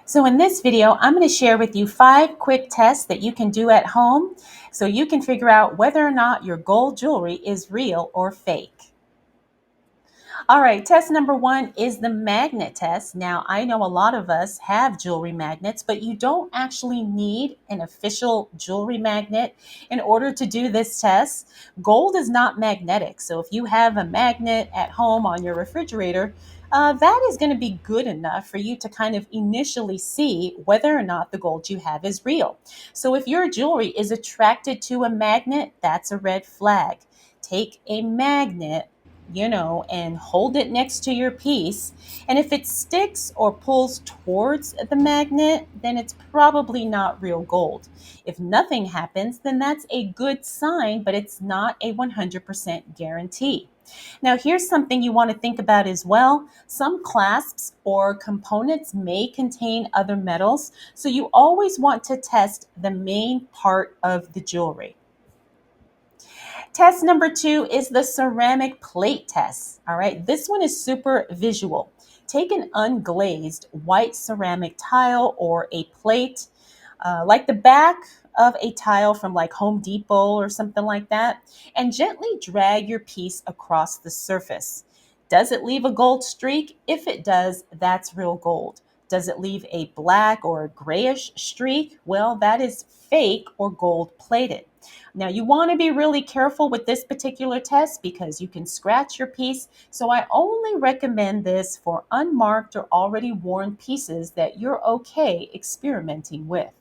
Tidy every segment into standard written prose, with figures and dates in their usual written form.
So in this video, I'm going to share with you 5 quick tests that you can do at home so you can figure out whether or not your gold jewelry is real or fake. All right, test number 1 is the magnet test. Now, I know a lot of us have jewelry magnets, but you don't actually need an official jewelry magnet in order to do this test. Gold is not magnetic, so if you have a magnet at home on your refrigerator, that is going to be good enough for you to kind of initially see whether or not the gold you have is real. So if your jewelry is attracted to a magnet, that's a red flag. Take a magnet, and hold it next to your piece. And if it sticks or pulls towards the magnet, then it's probably not real gold. If nothing happens, then that's a good sign, but it's not a 100% guarantee. Now, here's something you want to think about as well. Some clasps or components may contain other metals, so you always want to test the main part of the jewelry. Test number 2 is the ceramic plate test. All right, this one is super visual. Take an unglazed white ceramic tile or a plate, like the back of a tile from like Home Depot or something like that, and gently drag your piece across the surface. Does it leave a gold streak? If it does, that's real gold. Does it leave a black or a grayish streak? Well, that is fake or gold plated. Now, you want to be really careful with this particular test because you can scratch your piece. So I only recommend this for unmarked or already worn pieces that you're okay experimenting with.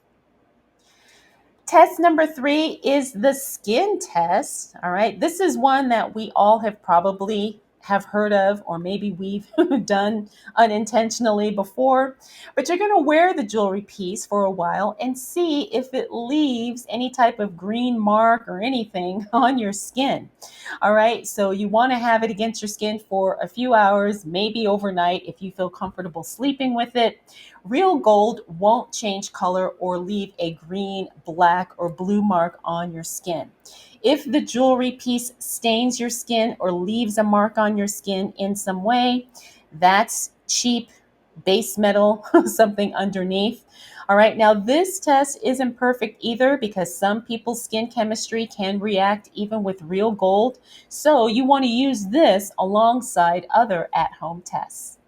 Test number 3 is the skin test. All right. This is one that we all have probably have heard of, or maybe we've done unintentionally before. But you're going to wear the jewelry piece for a while and see if it leaves any type of green mark or anything on your skin. All right. So you want to have it against your skin for a few hours, maybe overnight if you feel comfortable sleeping with it. Real gold won't change color or leave a green, black, or blue mark on your skin. If the jewelry piece stains your skin or leaves a mark on your skin in some way, that's cheap base metal, something underneath. All right, now this test isn't perfect either because some people's skin chemistry can react even with real gold. So you want to use this alongside other at-home tests.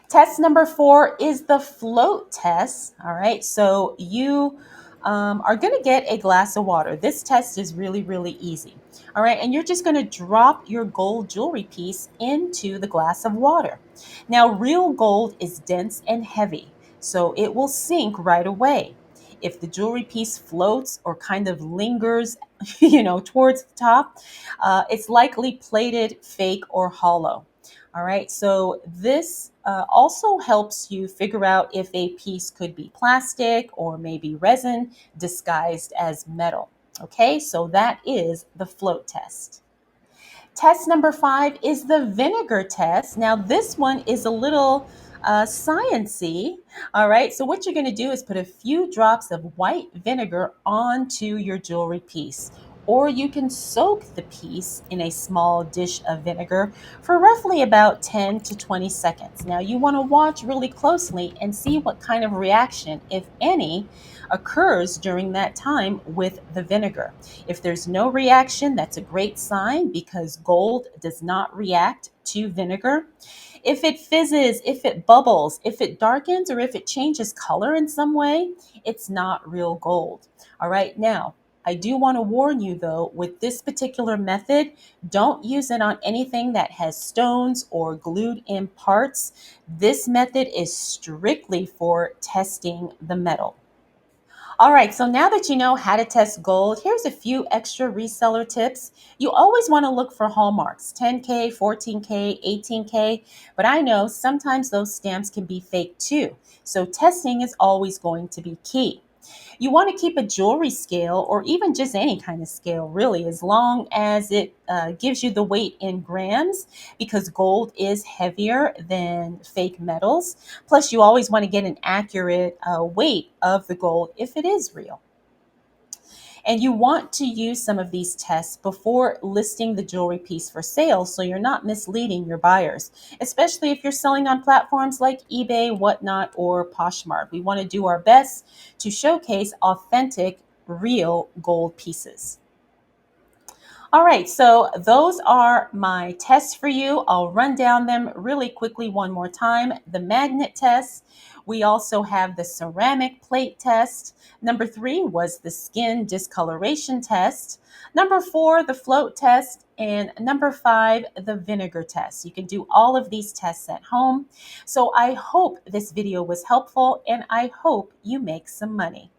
Test number 4 is the float test. All right, so you are going to get a glass of water. This test is really, really easy. All right, and you're just going to drop your gold jewelry piece into the glass of water. Now, real gold is dense and heavy, so it will sink right away. If the jewelry piece floats or kind of lingers, towards the top, it's likely plated, fake, or hollow. All right, so this also helps you figure out if a piece could be plastic or maybe resin disguised as metal. Okay, so that is the float test. Test number 5 is the vinegar test. Now, this one is a little sciency. All right, so what you're going to do is put a few drops of white vinegar onto your jewelry piece. Or you can soak the piece in a small dish of vinegar for roughly about 10 to 20 seconds. Now, you want to watch really closely and see what kind of reaction, if any, occurs during that time with the vinegar. If there's no reaction, that's a great sign because gold does not react to vinegar. If it fizzes, if it bubbles, if it darkens, or if it changes color in some way, it's not real gold. All right, now, I do want to warn you though, with this particular method, don't use it on anything that has stones or glued in parts. This method is strictly for testing the metal. All right, so now that you know how to test gold, here's a few extra reseller tips. You always want to look for hallmarks, 10K, 14K, 18K, but I know sometimes those stamps can be fake too. So testing is always going to be key. You want to keep a jewelry scale or even just any kind of scale, really, as long as it gives you the weight in grams because gold is heavier than fake metals. Plus, you always want to get an accurate weight of the gold if it is real. And you want to use some of these tests before listing the jewelry piece for sale so you're not misleading your buyers, especially if you're selling on platforms like eBay, Whatnot, or Poshmark. We want to do our best to showcase authentic, real gold pieces. All right, so those are my tests for you. I'll run down them really quickly one more time. The magnet test. We also have the ceramic plate test. Number 3 was the skin discoloration test. Number 4, the float test. And number 5, the vinegar test. You can do all of these tests at home. So I hope this video was helpful and I hope you make some money.